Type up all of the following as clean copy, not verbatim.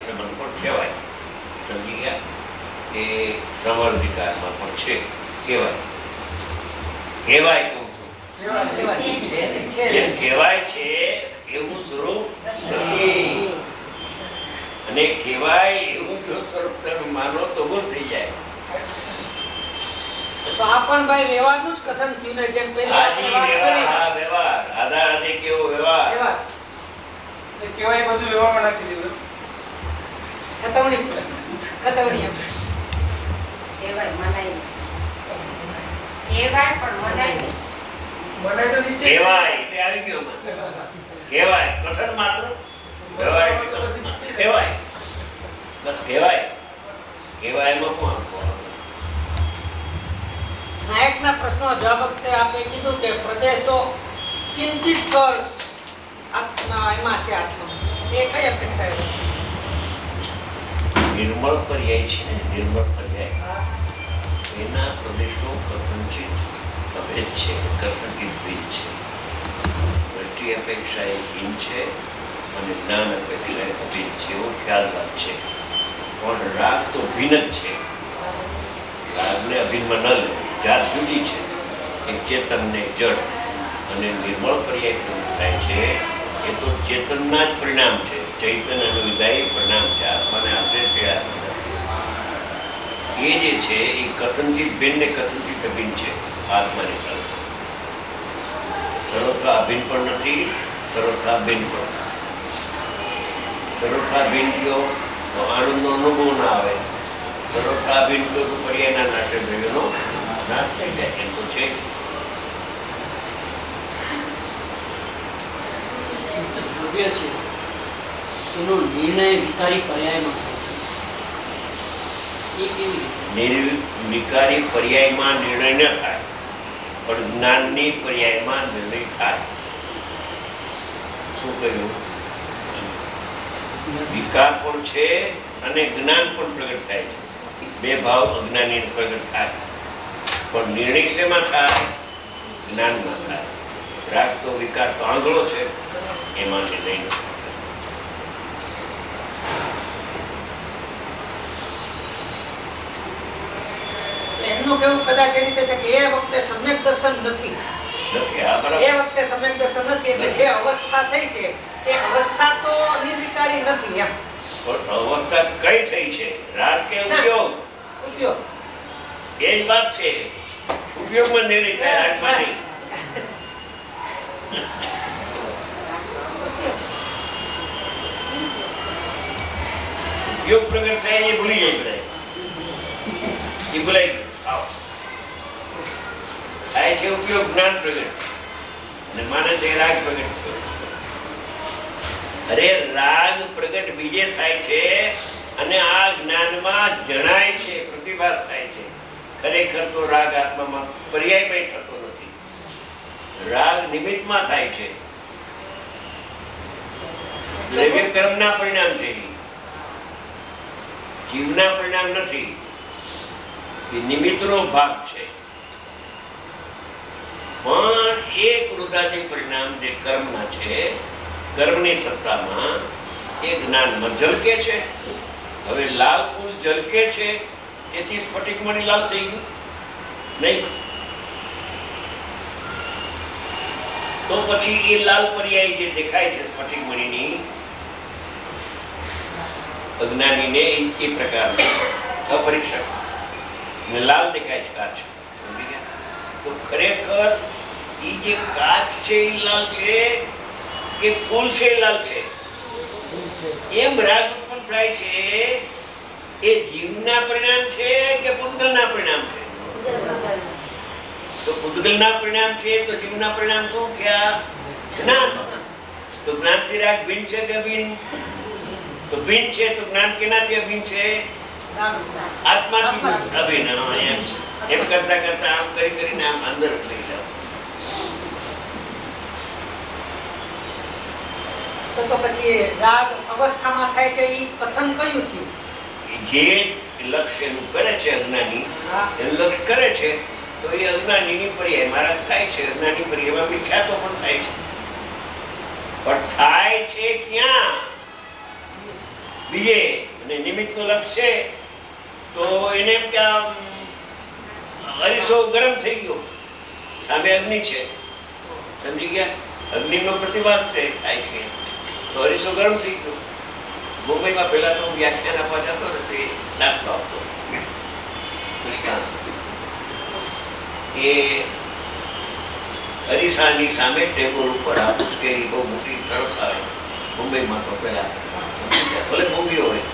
સંબંધ પણ કહેવાય. સમજી ગયા? એ સમર્ધિકારમાં પણ છે. કહેવાય કહેવાય કહું છું. જેમ કહેવાય છે એવું સ્વરૂપ નથી. અને કહેવાય એવું જો સ્વરૂપ તમે માનો તો ભૂલ થઈ જાય. તો આ પણ ભાઈ વ્યવહારનું જ કથન થયું ને, જેમ પહેલી આપણે વાત કરી. હા, વ્યવહાર આધાર આધે કેવો વ્યવહાર. એ કહેવાય બધું વ્યવહારમાં નાખી દીધું. કથવણી કથવણી કહેવાય મનાય કહેવાય પણ મનાય નહીં. મનાય તો નિશ્ચય કહેવાય એટલે આવી ગયો મને. કહેવાય કથન માત્ર, વ્યવહાર એટલે કહેવાય. બસ કહેવાય. કહેવાયમાં કોણ? નાયકના પ્રશ્નનો જવાબ વખતે આપણે કીધું કે પ્રદેશો કિંચિત કળ આત્મા એમાં છે. આત્મા એ કઈ અપેક્ષા છે? નિર્મળ પર્યાય છે ને, નિર્મળ પર્યાય એના પ્રદેશો કથનચિત અભેદ છે, કથનચિત ભેદ છે. દ્રષ્ટિ અપેક્ષા એ ભિન્ન છે અને જ્ઞાન અપેક્ષા એ અભેદ છે, એવો ખ્યાલ વાત છે. પણ રાગ તો ભિન્ન જ છે. રાગને અભિન્નમાં ન લે, જાત જુદી છે. એક ચેતન ને જડ. અને નિર્મળ પર્યાય કેવું થાય છે, એ તો ચેતનના જ પરિણામ છે. ચૈતન્ય અને વિદાય પરિણામ છે. આત્માને આશ્રય છે. એ જે છે એ કથનચિત ભિન્ન ને કથનચિત અભિન્ન છે. આત્માની સાથે સર્વથા અભિન્ન પણ નથી, સર્વથા ભિન્ન પણ નથી. સર્વથા ભિન્ન કયો તો આનંદનો અનુભવ ના આવે. સર્વથા ભિન્ન કયો તો પર્યાયના નાટ્ય દ્રવ્યોનો નાશ થઈ જાય. એમ તો છે. દ્રવ્ય છે એનો નિર્ણય વિકારી પર્યાયમાં થાય છે. એ કેવી રીતે? વિકારી પર્યાયમાં નિર્ણય ન થાય, પણ જ્ઞાનની પર્યાયમાં નિર્ણય થાય. શું કહ્યું? વિકાર પણ છે અને જ્ઞાન પણ પ્રગટ થાય છે. બે ભાવ અજ્ઞાની પ્રગટ થાય, પણ નિર્ણય શેમાં થાય? જ્ઞાનમાં થાય. રાગ તો વિકાર તો આંધળો છે, એમાં નિર્ણય ન થાય. એમનું કેવું કદાચ એ રીતે છે કે એ વખતે સમ્યક દર્શન નથી. નથી. આ એ બરાબર. વખતે સમ્યક દર્શન નથી એટલે જે અવસ્થા થઈ છે એ અવસ્થા તો નિર્વિકારી નથી એમ. પણ અવસ્થા કઈ થઈ છે? રાગ કે ઉપયોગ? ઉપયોગ એ જ વાત છે. ઉપયોગમાં નિર્ણય થાય, રાગમાં નહીં. ઉપયોગ પ્રગટ થાય એ ભૂલી જાય બધા. એ ભૂલાઈ ગયું. આવો થાય છે ઉપયોગ, જ્ઞાન પ્રગટ, અને માને છે રાગ પ્રગટ થયો. અરે રાગ પ્રગટ બીજે થાય છે અને આ જ્ઞાનમાં જણાય છે, પ્રતિભાત થાય છે. ખરેખર તો રાગ આત્મામાં પર્યાયમય થતો નથી. રાગ નિમિત્તમાં થાય છે. દ્રવ્ય કર્મના પરિણામ છે, જીવના પરિણામ નથી. એ નિમિત્તનો ભાગ છે. પણ એ કૃતાદિ પરિણામ જે કર્મના છે, કર્મની સત્તામાં એ જ્ઞાનમાં ઝલકે છે. હવે લાલ ફૂલ ઝલકે છે તેથી સ્ફટિક મણી લાલ થઈ ગયું નહીં. તો પછી એ લાલ પર્યાય જે દેખાય છે સ્ફટિક મણીની અજ્ઞાનીને એ પ્રકારનું અપરીક્ષક ને લાલ દેખાય છે કાચ. સમજી ગયા? તો ખરેખર એ જે કાચ છે એ લાલ છે કે ફૂલ છે એ લાલ છે? એમ રાગ ઉત્પન્ન થાય છે એ જીવના પરિણામ છે કે પૂતગલના પરિણામ છે? તો પૂતગલના પરિણામ છે તો જીવના પરિણામ શું થયા? જ્ઞાન. તો જ્ઞાનથી રાગ ભિન્ન છે કે અભિન્ન? તો ભિન્ન છે તો જ્ઞાન કેનાથી અભિન્ન છે? આત્માથી અભિન્ન. એમ છે. એમ કરતા કરતા આમ કરીને આમ અંદર લઈ જાઓ. તો પછી રાગ અવસ્થામાં થાય છે એ કથન કયું થયું? જે લક્ષ્ય એનું કરે છે અજ્ઞાની, એનું લક્ષ્ય કરે છે તો એ અજ્ઞાનીની પર્યાય મારા થાય છે. અજ્ઞાની પર્યાયમાં મિથ્યાત્વ પણ થાય છે. પણ થાય છે ક્યાં? બીજે નિમિત્તનું લક્ષ છે તો એને એમ કે આમ અરીસો ગરમ થઈ ગયો, સામે અગ્નિ છે, સમજી ગયા? અગ્નિનો પ્રતિભાસ છે થાય છે તો અરીસો ગરમ થઈ ગયો. મુંબઈમાં પહેલા તો હું વ્યાખ્યાન આપવા જતો ને તે દાખલો આપતો દૃષ્ટાંત એ અરીસાની સામે ટેબલ ઉપર આ કેરી બહુ મોટી સરસ આવે મુંબઈમાં તો પહેલા ભલે મોંઘી હોય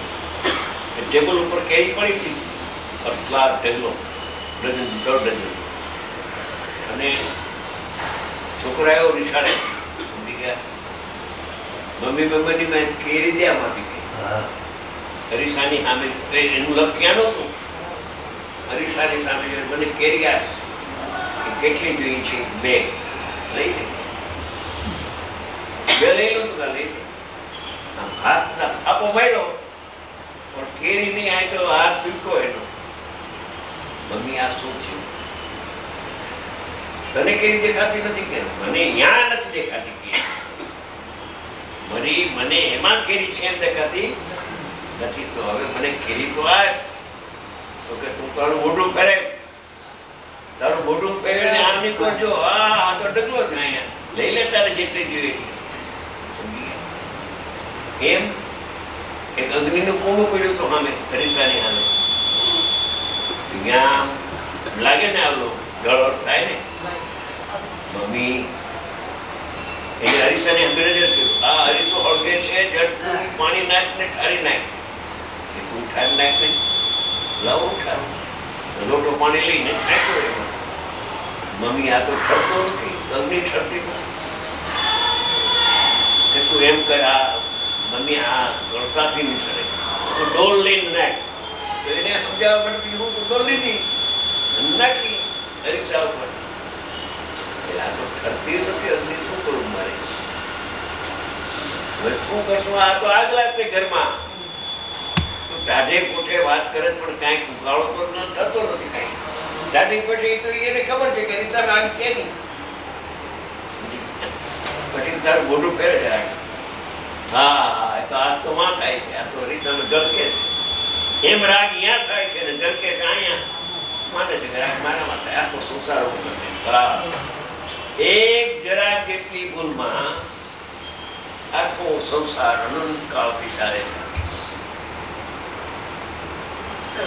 ટેબલ ઉપર કેરી પડી હતી ફર્સ્ટ ક્લાસ ઢગલો ડઝન 1.5 ડઝન અને છોકરાઓ નિશાળે સમજી ગયા મમ્મી મેં કેરી દે આમાંથી અરીસાની સામે એનું લક્ષ ક્યાં નહોતું. અરીસાની સામે મને કેરી આપી કેટલી જોઈએ છે 2 લઈ લે 2 લઈ લો તો લઈ લે હાથ થાપો માર્યો પણ કેરી નહીં આવી તો હાથ દુખો એનો. મમ્મી આ શું થયું? તને કેરી દેખાતી નથી કે? મને ત્યાં નથી દેખાતી કેરી, મને એમાં કેરી છે એમ દેખાતી નથી. તો હવે મને કેરી તો આય તો કે તું તારું મોઢું ફેરે, તારું મોઢું ફેરવીને આમ નીકળજો. હા તો ડગલો જ અહીંયા લઈ લે તારે જેટલી જોઈએ એટલી. એમ એક અગ્નિનું કુંડું પડ્યું તો સામે ખરીદાની સામે ત્યાં લાગે ને આવલો ગળવડ થાય ને. મમ્મી એને અરીસાને નજર કર્યું આ અરીસો હળગે છે જડ પાણી નાખ ને ઠારી નાખ. તું ઠારી નાખ ને લાવો ઠારું લોટો પાણી લઈને છાંટ્યો એમાં. મમ્મી આ તો ઠરતો નથી, અગ્નિ ઠરતી નથી કે તું એમ કર આ મમ્મી આ વરસાદથી નહીં ઠરે તું ડોલ લઈને નાખ. તો એને સમજાવવા માટે હું ડોલ લીધી નાખી અરીસા ઉપર. આ તો ઠરતી નથી અગ્નિ, શું કરું મારે? હવે શું કરશું? આ તો આગ લાગશે ઘરમાં. તો ટાઢે કોઠે વાત કરે પણ કાંઈક ઉકાળો તો થતો નથી. કાંઈ ટાઢી પેઢી તો એને ખબર છે કે રીતા આગ છે નહીં. પછી તારું મોઢું ફેરે છે આગ. હા તો આ તો માં થાય છે, આ તો રીતાનો જળકે છે. એમ રાગ અહીંયા થાય છે ને જળકે છે અહીંયા. માને છે કે રાગ મારામાં થાય. આ તો સંસારો એક જરા જેટલી ભૂલમાં આખો સંસાર અનંત કાળથી ચાલે છે.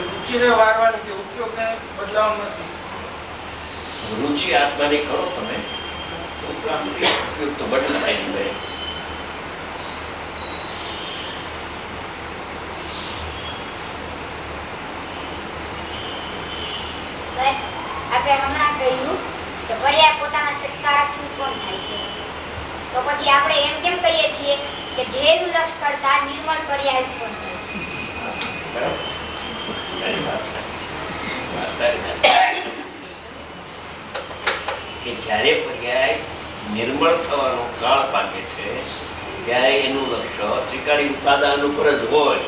રુચિને વારવાની છે, ઉપયોગને બદલાવાનો નથી. રુચિ આત્માની કરો તમે તો કામથી ઉપયોગ તો બદલાય જ નહીં. આપણે હમણાં કહ્યું કે પર્યાય પોતાના સત્કારથી ઉત્પન્ન થાય છે, તો પછી આપણે એમ કેમ કહીએ છીએ કે ઝેરનું લક્ષ કરતા નિર્મળ પર્યાય ઉત્પન્ન થાય છે? કે જ્યારે પર્યાય નિર્મળ થવાનો કાળ પાકે છે ત્યારે એનું લક્ષ્ય ત્રિકાળી ઉપાદાન ઉપર જ હોય,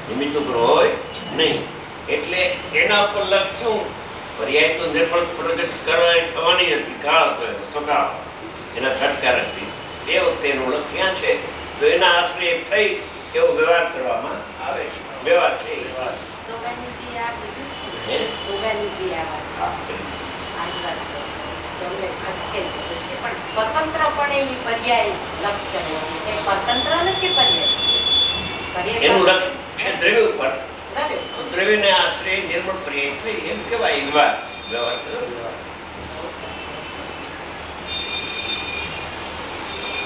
નિમિત્ત ઉપર હોય નહીં. એટલે એના ઉપર લક્ષ શું? પર્યાય તો નિર્મળ પ્રગટ કરવાની થવાની હતી, કાળ હતો એનો સકાળ એના સટકારથી. એ વખતે એનું લક્ષ્ય ક્યાં છે? તો એના આશ્રય થઈ એવો વ્યવહાર કરવામાં આવે છે. વ્યવહાર છે સ્વતંત્રપણે એ પર્યાય લક્ષ કરે છે, સ્વતંત્ર નથી પર્યાય. એનું લક્ષ્ય છે દ્રવ્ય ઉપર. તો દ્રવ્યને આશ્રય નિર્મળ પર્યાય થઈ એમ કહેવાય. વ્યવહાર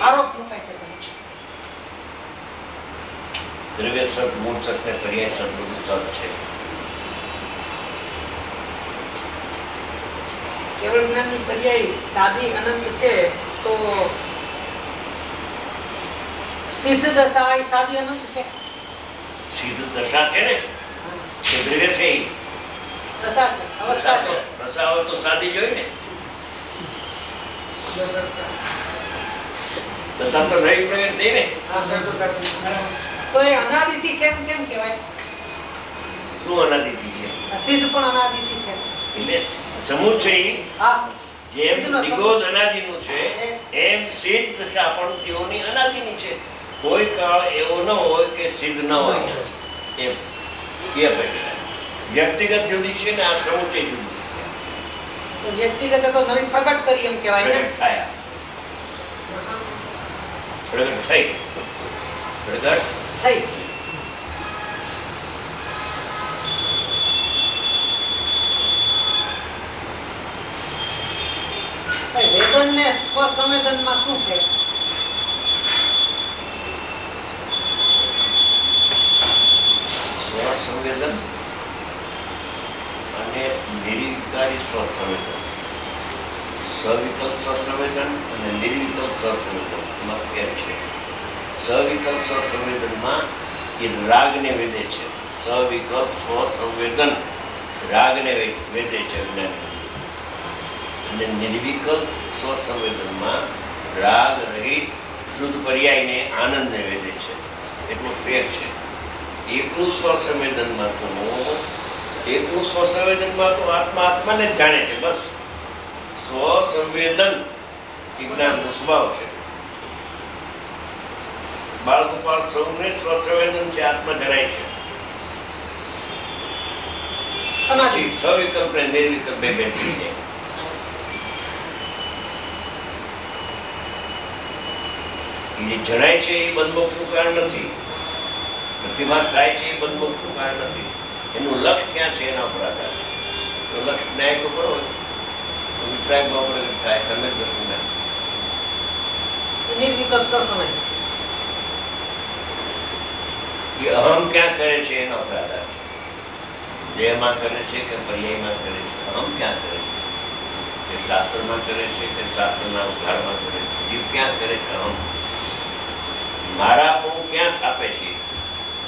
આરોપ મુકાય છે દ્રવ્ય સત મૂળ સત ને પર્યાય સત બધું સત છે. કેવળ જ્ઞાનની પર્યાય સાદી અનંત છે તો સિદ્ધ દશા એ સાદી અનંત છે. સિદ્ધ દશા છે ને એ દ્રવ્ય છે, દશા છે, અવસ્થા છે. દશા હોય તો સાદી જોઈ ને. દશા તો નવી પ્રગટ થઈ ને. તો એ અનાદિથી છે એમ કેમ કહેવાય? શું અનાદિથી છે? સિદ્ધ પણ અનાદિથી છે. એટલે સમુચય હા, જેમ નિગોદ અનાદિનું છે એમ સિદ્ધ દશા પણ તેઓની અનાદિની છે. કોઈ કાળ એવો ન હોય કે સિદ્ધ ન હોય. એ અપેક્ષા. વ્યક્તિગત જુદી છે ને આ સમુચય જુદી છે. તો વ્યક્તિગત તો નવી પ્રગટ કરી એમ કહેવાય ને. પ્રગટ થયા, પ્રગટ થઈ, પ્રગટ થઈ. વેદન ને સ્વસંવેદન માં શું છે? સ્વસંવેદન અને નિર્વિકારી સ્વસંવેદન, સવિકલ્પ સ્વસંવેદન અને નિર્વિકલ્પ સ્વસંવેદન માં ફેર છે. સવિકલ્પ સ્વસંવેદનમાં એ રાગને વેદે છે. સવિકલ્પ સ્વસંવેદન રાગને વેદે છે જ્ઞાની. અને નિર્વિકલ્પ સ્વસંવેદનમાં રાગ રહિત શુદ્ધ પર્યાયને આનંદને વેદે છે. એટલો ફેર છે. એકલું સ્વસંવેદનમાં તો આત્મા આત્માને જ જાણે છે. બસ સ્વસંવેદન એ જ્ઞાનનો સ્વભાવ છે. બાળગોપાલ સૌને સ્વસંવેદન છે, આત્મા જણાય છે. સવિકલ્પ ને નિર્વિકલ્પ બે બે થઈ જાય. એ જણાય છે એ બંધમોક્ષનું કારણ નથી. પ્રતિભાસ થાય છે એ બંધમોક્ષનું કારણ નથી. એનું લક્ષ્ય ક્યાં છે એના પર આધાર. તો લક્ષ્ય ન્યાય તો કરો, અભિપ્રાય ભાવ પ્રગટ થાય, સમ્યક દર્શન થાય. નિર્વિકલ્પ સ્વસંવેદન એ અહમ ક્યાં કરે છે એના પર આધાર છે. દેહમાં કરે છે કે પર્યાયમાં કરે છે, અહમ ક્યાં કરે છે, કે શાસ્ત્રમાં કરે છે કે શાસ્ત્રના ઉદ્ધારમાં કરે છે, જીવ ક્યાં કરે છે, અહમ મારા હું ક્યાં સ્થાપે છે.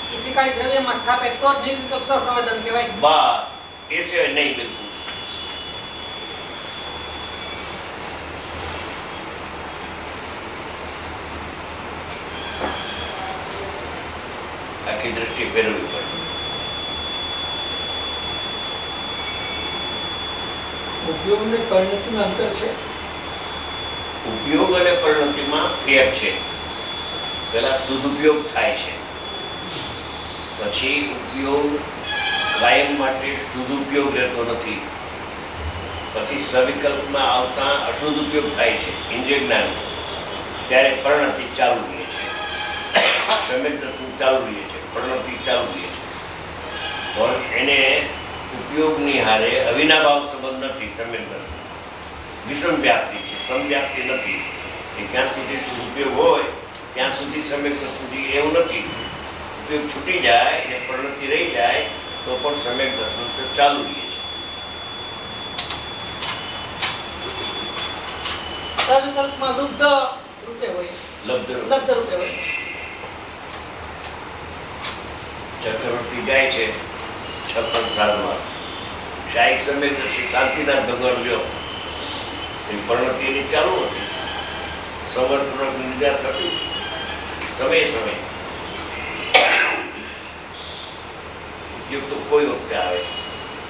ત્રિકાળી દ્રવ્યમાં સ્થાપે તો જ નિર્વિકલ્પ સ્વસંવેદન કહેવાય. બા એ સિવાય નહીં. બિલકુલ આખી દ્રષ્ટિ ફેરવવી પડે. ઉપયોગ અને પરિણતિમાં અંતર છે. ઉપયોગ અને પરિણતિમાં ફેર છે. પહેલા સદુપયોગ થાય છે, પછી ઉપયોગ કાયમ માટે સદુપયોગ રહેતો નથી. પછી સવિકલ્પમાં આવતા અશુદ્ધ ઉપયોગ થાય છે ઇન્દ્રિય જ્ઞાન, ત્યારે પરિણતિ ચાલુ રહે છે. સમ્યક દર્શન ચાલુ રહે છે, પરિણતિ ચાલુ રહે છે. પણ એને ઉપયોગની હારે અવિનાભાવ સંબંધ નથી. સમ્યક દર્શન વિષમ વ્યાપ્તિ છે, સમવ્યાપ્તિ નથી. એ ક્યાં સુધી સદુપયોગ હોય ત્યાં સુધી સમ્યક દર્શન એવું નથી. ઉપયોગ છૂટી જાય અને પરિણતિ રહી જાય તો પણ સમ્યક દર્શન તો ચાલુ રહે છે. સવિકલ્પમાં લુબ્ધ રૂપે હોય, લબ્ધ રૂપે હોય. ચક્રવર્તી જાય છે છપ્પન સાલમાં, શાહીક સમ્યક દર્શન શાંતિનાથ ભગવાન લ્યો, એ પરિણતિ એની ચાલુ હતી. સંવરપૂર્વક નિર્ધાર થતી સમય ઉપયોગ તો કોઈ વખતે આવે,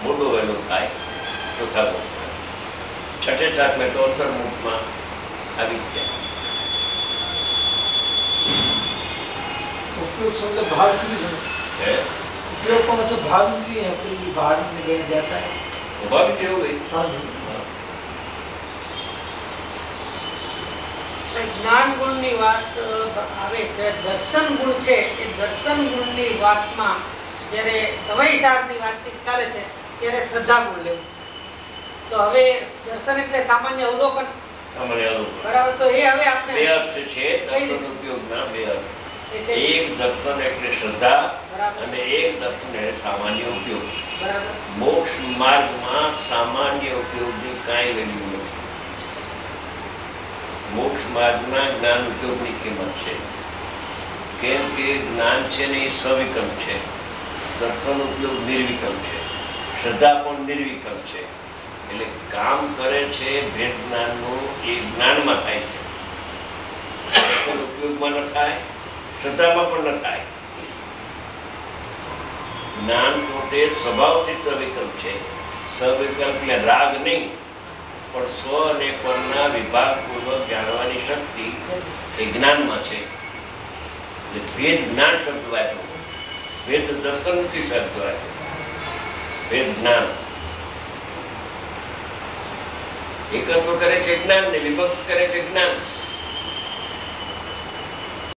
મોટો વહેલો થાય, ચોથા મુખ થાય, છઠે સાતમે તો અંતર્મુખમાં આવી જાય. उपयोग से मतलब भाग की समझ, उपयोग का मतलब भाग की है, कोई भाग में गया जाता है. સ્વાભાવિક એવું ગઈ. हाँ जी. જ્ઞાન ગુણની વાત આવે છે, દર્શન ગુણ છે. એ દર્શન ગુણની વાતમાં જ્યારે સમયસારની વાતચીત ચાલે છે ત્યારે શ્રદ્ધા ગુણ લેવું. તો હવે દર્શન એટલે સામાન્ય અવલોકન, સામાન્ય અનુભવ. બરાબર. તો એ હવે આપણે બે અર્થ છે દર્શન ઉપયોગના, બે અર્થ. એ છે. એક દર્શન એટલે શ્રદ્ધા બરાબર. અને એક દર્શન એટલે સામાન્ય ઉપયોગ. બરાબર. મોક્ષ માર્ગમાં સામાન્ય ઉપયોગની કાંઈ વેલ્યુ નથી. મોક્ષ માર્ગના જ્ઞાન ઉપયોગની કિંમત છે. કેમ કે જ્ઞાન છે ને એ સવિકલ્પ છે, દર્શન ઉપયોગ નિર્વિકલ્પ છે, શ્રદ્ધા પણ નિર્વિકલ્પ છે. એટલે કામ કરે છે ભેદ જ્ઞાનનું એ જ્ઞાનમાં થાય છે, ઉપયોગમાં ન થાય, શ્રદ્ધામાં પણ ન થાય. જ્ઞાન પોતે સ્વભાવથી સવિકલ્પ છે. સવિકલ્પ એટલે રાગ નહીં, પણ સ્વ અને પરના વિભાગપૂર્વક જાણવાની શક્તિ એ જ્ઞાનમાં છે. એટલે ભેદ જ્ઞાન શબ્દ વાંચવું. વેદ દર્શનથી શબ્દ આવે, વેદ જ્ઞાન એકત્વ કરે છે જ્ઞાન ને વિભક્ત કરે છે જ્ઞાન.